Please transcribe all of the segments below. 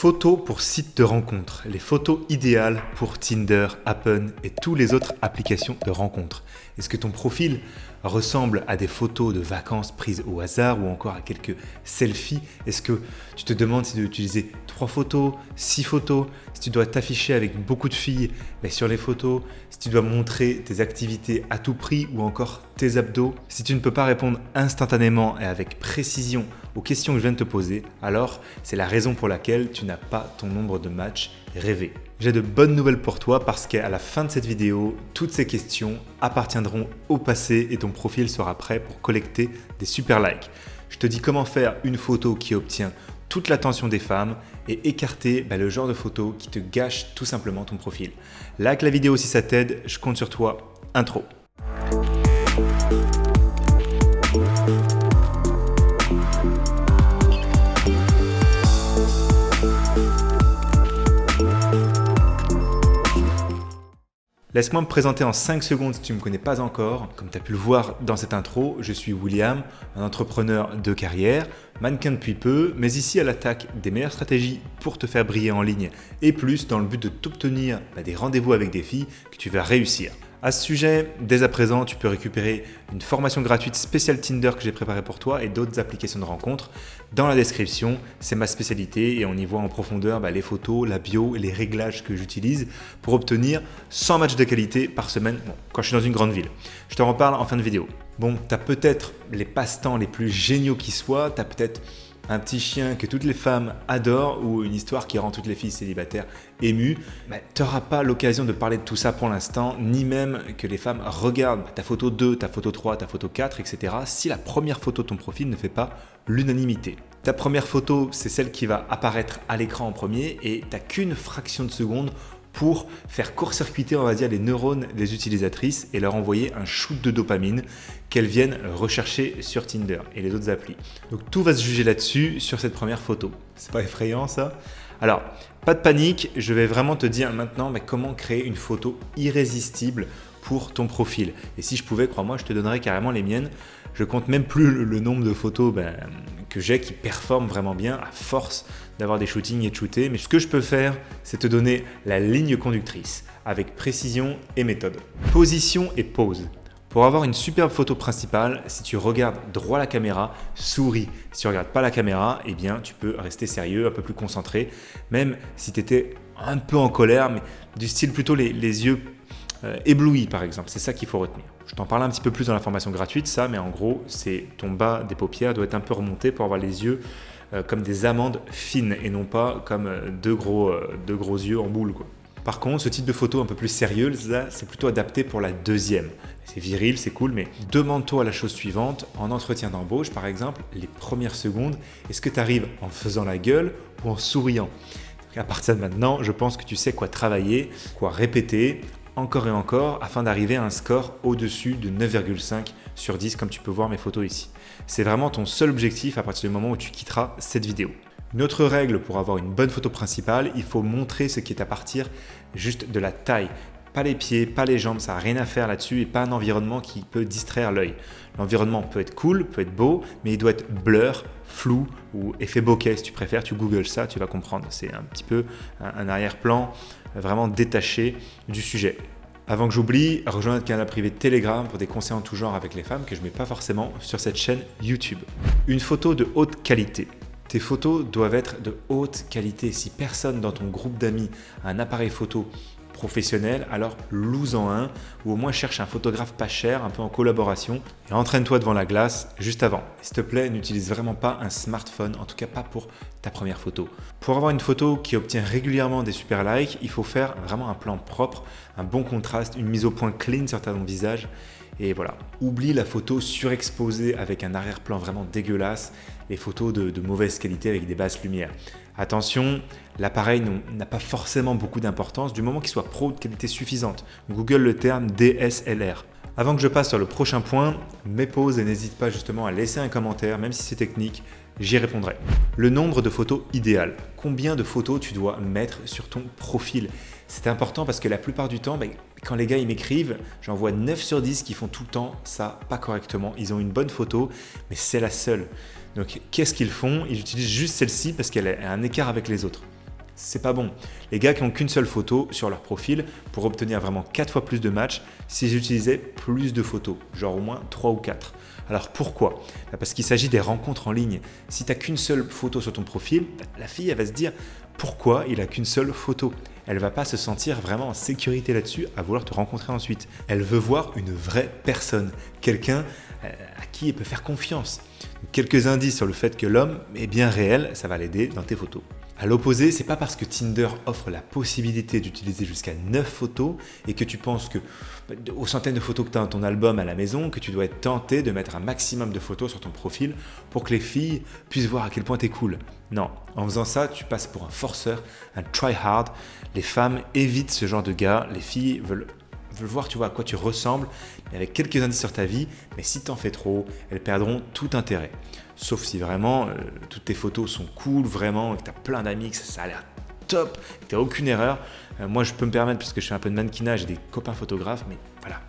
Photos pour site de rencontre, les photos idéales pour Tinder, Happen et toutes les autres applications de rencontre. Est-ce que ton profil ressemble à des photos de vacances prises au hasard ou encore à quelques selfies? Est-ce que tu te demandes si tu dois utiliser 3 photos, 6 photos, si tu dois t'afficher avec beaucoup de filles sur les photos, si tu dois montrer tes activités à tout prix ou encore tes abdos? Si tu ne peux pas répondre instantanément et avec précision aux questions que je viens de te poser, alors c'est la raison pour laquelle tu n'as pas ton nombre de matchs rêvé. J'ai de bonnes nouvelles pour toi parce qu'à la fin de cette vidéo, toutes ces questions appartiendront au passé et ton profil sera prêt pour collecter des super likes. Je te dis comment faire une photo qui obtient toute l'attention des femmes et écarter le genre de photo qui te gâche tout simplement ton profil. Like la vidéo si ça t'aide, je compte sur toi. Intro. Laisse-moi me présenter en 5 secondes si tu ne me connais pas encore. Comme tu as pu le voir dans cette intro, je suis William, un entrepreneur de carrière, mannequin depuis peu, mais ici à l'attaque des meilleures stratégies pour te faire briller en ligne et plus dans le but de t'obtenir des rendez-vous avec des filles que tu vas réussir. À ce sujet, dès à présent, tu peux récupérer une formation gratuite spéciale Tinder que j'ai préparée pour toi et d'autres applications de rencontres. Dans la description, c'est ma spécialité et on y voit en profondeur les photos, la bio et les réglages que j'utilise pour obtenir 100 matchs de qualité par semaine quand je suis dans une grande ville. Je te reparle en fin de vidéo. Bon, tu as peut-être les passe-temps les plus géniaux qui soient, tu as peut-être un petit chien que toutes les femmes adorent ou une histoire qui rend toutes les filles célibataires émues, tu n'auras pas l'occasion de parler de tout ça pour l'instant, ni même que les femmes regardent ta photo 2, ta photo 3, ta photo 4, etc. si la première photo de ton profil ne fait pas l'unanimité. Ta première photo, c'est celle qui va apparaître à l'écran en premier et tu n'as qu'une fraction de seconde pour faire court-circuiter, on va dire, les neurones des utilisatrices et leur envoyer un shoot de dopamine qu'elles viennent rechercher sur Tinder et les autres applis. Donc tout va se juger là-dessus sur cette première photo. C'est pas effrayant ça? Alors, pas de panique, je vais vraiment te dire maintenant comment créer une photo irrésistible pour ton profil. Et si je pouvais, crois-moi, je te donnerais carrément les miennes. Je compte même plus le nombre de photos que j'ai qui performent vraiment bien à force d'avoir des shootings et de shooter. Mais ce que je peux faire, c'est te donner la ligne conductrice avec précision et méthode. Position et pose. Pour avoir une superbe photo principale, si tu regardes droit à la caméra, souris. Si tu ne regardes pas la caméra, tu peux rester sérieux, un peu plus concentré. Même si tu étais un peu en colère, mais du style plutôt les yeux éblouis par exemple. C'est ça qu'il faut retenir. Je t'en parle un petit peu plus dans la formation gratuite, ça, mais en gros, c'est ton bas des paupières doit être un peu remonté pour avoir les yeux comme des amandes fines et non pas comme deux gros yeux en boule, quoi. Par contre, ce type de photo un peu plus sérieuse, là, c'est plutôt adapté pour la deuxième. C'est viril, c'est cool, mais demande-toi la chose suivante. En entretien d'embauche, par exemple, les premières secondes, est-ce que tu arrives en faisant la gueule ou en souriant? À partir de maintenant, je pense que tu sais quoi travailler, quoi répéter, encore et encore, afin d'arriver à un score au-dessus de 9,5 sur 10, comme tu peux voir mes photos ici. C'est vraiment ton seul objectif à partir du moment où tu quitteras cette vidéo. Une autre règle pour avoir une bonne photo principale, il faut montrer ce qui est à partir juste de la taille. Pas les pieds, pas les jambes, ça n'a rien à faire là-dessus et pas un environnement qui peut distraire l'œil. L'environnement peut être cool, peut être beau, mais il doit être blur, flou ou effet bokeh si tu préfères. Tu googles ça, tu vas comprendre. C'est un petit peu un arrière-plan vraiment détaché du sujet. Avant que j'oublie, rejoins notre canal privé de Telegram pour des conseils en tout genre avec les femmes que je ne mets pas forcément sur cette chaîne YouTube. Une photo de haute qualité. Tes photos doivent être de haute qualité. Si personne dans ton groupe d'amis a un appareil photo professionnel, alors loue-en un ou au moins cherche un photographe pas cher, un peu en collaboration et entraîne-toi devant la glace juste avant. S'il te plaît, n'utilise vraiment pas un smartphone, en tout cas pas pour ta première photo. Pour avoir une photo qui obtient régulièrement des super likes, il faut faire vraiment un plan propre, un bon contraste, une mise au point clean sur ton visage. Et voilà, oublie la photo surexposée avec un arrière-plan vraiment dégueulasse, les photos de mauvaise qualité avec des basses lumières. Attention, l'appareil n'a pas forcément beaucoup d'importance du moment qu'il soit pro de qualité suffisante. Google le terme DSLR. Avant que je passe sur le prochain point, mets pause et n'hésite pas justement à laisser un commentaire, même si c'est technique, j'y répondrai. Le nombre de photos idéal. Combien de photos tu dois mettre sur ton profil? C'est important parce que la plupart du temps, quand les gars ils m'écrivent, j'en vois 9 sur 10 qui font tout le temps ça pas correctement. Ils ont une bonne photo, mais c'est la seule. Donc qu'est-ce qu'ils font? Ils utilisent juste celle-ci parce qu'elle a un écart avec les autres. c'est pas bon. Les gars qui n'ont qu'une seule photo sur leur profil pour obtenir vraiment 4 fois plus de matchs s'ils utilisaient plus de photos, genre au moins 3 ou 4. Alors pourquoi ? Parce qu'il s'agit des rencontres en ligne. Si tu n'as qu'une seule photo sur ton profil, la fille elle va se dire pourquoi il n'a qu'une seule photo. Elle ne va pas se sentir vraiment en sécurité là-dessus à vouloir te rencontrer ensuite. Elle veut voir une vraie personne, quelqu'un à qui elle peut faire confiance. Quelques indices sur le fait que l'homme est bien réel, ça va l'aider dans tes photos. À l'opposé, c'est pas parce que Tinder offre la possibilité d'utiliser jusqu'à 9 photos et que tu penses que aux centaines de photos que tu as dans ton album à la maison, que tu dois être tenté de mettre un maximum de photos sur ton profil pour que les filles puissent voir à quel point tu es cool. Non, en faisant ça, tu passes pour un forceur, un try-hard. Les femmes évitent ce genre de gars, les filles veulent voir à quoi tu ressembles, mais avec quelques indices sur ta vie, mais si tu en fais trop, elles perdront tout intérêt. Sauf si vraiment toutes tes photos sont cool, vraiment, que tu as plein d'amis, que ça a l'air top, que tu n'as aucune erreur. Moi, je peux me permettre, parce que je fais un peu de mannequinage, j'ai des copains photographes, mais voilà.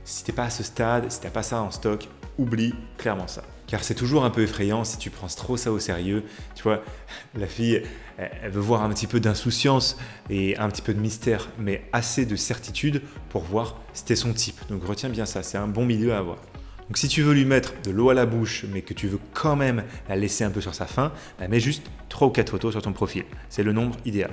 Si tu n'es pas à ce stade, si tu n'as pas ça en stock, oublie clairement ça. Car c'est toujours un peu effrayant si tu prends trop ça au sérieux. Tu vois, la fille, elle veut voir un petit peu d'insouciance et un petit peu de mystère, mais assez de certitude pour voir si t'es son type. Donc retiens bien ça, c'est un bon milieu à avoir. Donc si tu veux lui mettre de l'eau à la bouche, mais que tu veux quand même la laisser un peu sur sa faim, mets juste 3 ou 4 photos sur ton profil. C'est le nombre idéal.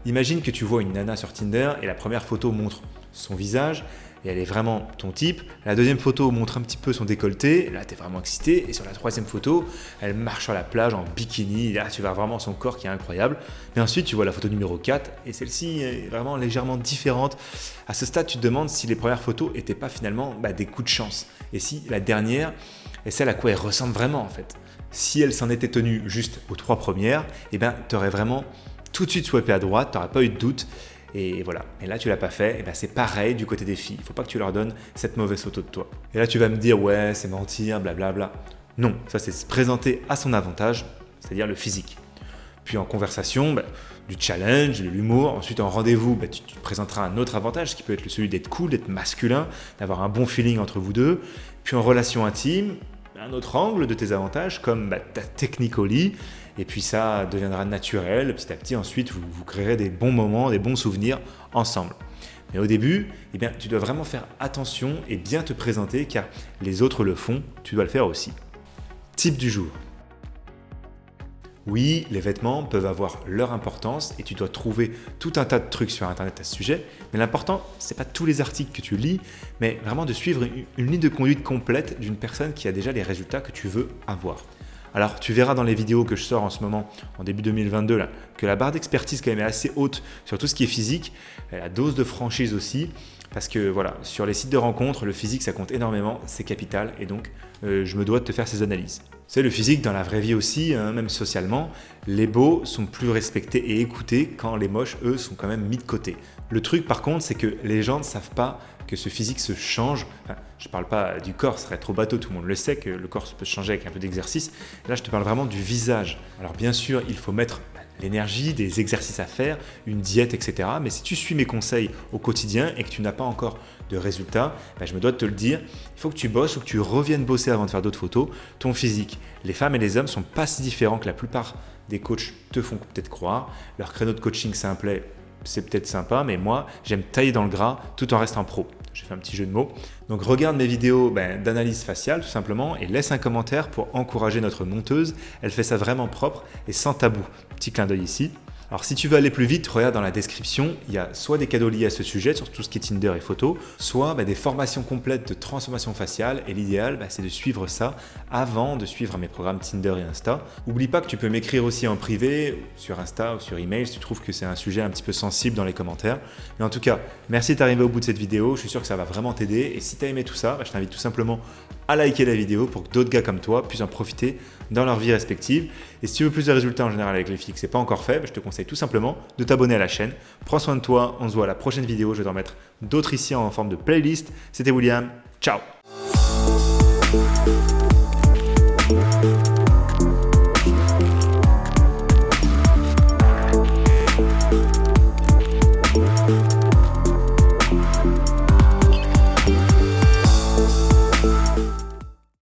Imagine que tu vois une nana sur Tinder et la première photo montre son visage et elle est vraiment ton type. La deuxième photo montre un petit peu son décolleté, là tu es vraiment excité. Et sur la troisième photo, elle marche sur la plage en bikini, là tu vois vraiment son corps qui est incroyable. Mais ensuite tu vois la photo numéro 4 et celle-ci est vraiment légèrement différente. À ce stade tu te demandes si les premières photos n'étaient pas finalement des coups de chance. Et si la dernière est celle à quoi elle ressemble vraiment en fait. Si elle s'en était tenue juste aux 3 premières, tu aurais vraiment tout de suite swipé à droite, tu n'aurais pas eu de doute. Et voilà. Et là, tu l'as pas fait. Et c'est pareil du côté des filles. Il ne faut pas que tu leur donnes cette mauvaise photo de toi. Et là, tu vas me dire, ouais, c'est mentir, blablabla. Non, ça, c'est se présenter à son avantage, c'est-à-dire le physique. Puis en conversation, du challenge, de l'humour. Ensuite, en rendez-vous, tu te présenteras un autre avantage, qui peut être celui d'être cool, d'être masculin, d'avoir un bon feeling entre vous deux. Puis en relation intime, un autre angle de tes avantages, comme ta technique au lit. Et puis ça deviendra naturel, petit à petit, ensuite vous créerez des bons moments, des bons souvenirs ensemble. Mais au début, tu dois vraiment faire attention et bien te présenter car les autres le font, tu dois le faire aussi. Type du jour. Oui, les vêtements peuvent avoir leur importance et tu dois trouver tout un tas de trucs sur internet à ce sujet, mais l'important, ce n'est pas tous les articles que tu lis, mais vraiment de suivre une ligne de conduite complète d'une personne qui a déjà les résultats que tu veux avoir. Alors, tu verras dans les vidéos que je sors en ce moment, en début 2022, là, que la barre d'expertise quand même est assez haute sur tout ce qui est physique, la dose de franchise aussi, parce que voilà, sur les sites de rencontres, le physique ça compte énormément, c'est capital, et donc je me dois de te faire ces analyses. C'est le physique dans la vraie vie aussi, même socialement, les beaux sont plus respectés et écoutés quand les moches, eux, sont quand même mis de côté. Le truc par contre, c'est que les gens ne savent pas que ce physique se change. Enfin, je ne parle pas du corps, ce serait trop bateau, tout le monde le sait que le corps peut se changer avec un peu d'exercice. Là, je te parle vraiment du visage. Alors bien sûr, il faut mettre l'énergie, des exercices à faire, une diète, etc. Mais si tu suis mes conseils au quotidien et que tu n'as pas encore de résultats, je me dois de te le dire, il faut que tu bosses ou que tu reviennes bosser avant de faire d'autres photos. Ton physique, les femmes et les hommes ne sont pas si différents que la plupart des coachs te font peut-être croire. Leur créneau de coaching simplet, c'est peut-être sympa, mais moi, j'aime tailler dans le gras tout en restant pro. J'ai fait un petit jeu de mots. Donc regarde mes vidéos d'analyse faciale tout simplement et laisse un commentaire pour encourager notre monteuse. Elle fait ça vraiment propre et sans tabou. Petit clin d'œil ici. Alors si tu veux aller plus vite, regarde dans la description, il y a soit des cadeaux liés à ce sujet sur tout ce qui est Tinder et photos, soit des formations complètes de transformation faciale et l'idéal c'est de suivre ça avant de suivre mes programmes Tinder et Insta. Oublie pas que tu peux m'écrire aussi en privé sur Insta ou sur email si tu trouves que c'est un sujet un petit peu sensible dans les commentaires. Mais en tout cas, merci d'être arrivé au bout de cette vidéo, je suis sûr que ça va vraiment t'aider et si tu as aimé tout ça, je t'invite tout simplement à liker la vidéo pour que d'autres gars comme toi puissent en profiter dans leur vie respective. Et si tu veux plus de résultats en général avec les filles que ce n'est pas encore fait, je te conseille tout simplement de t'abonner à la chaîne. Prends soin de toi, on se voit à la prochaine vidéo, je vais t'en mettre d'autres ici en forme de playlist. C'était William, ciao.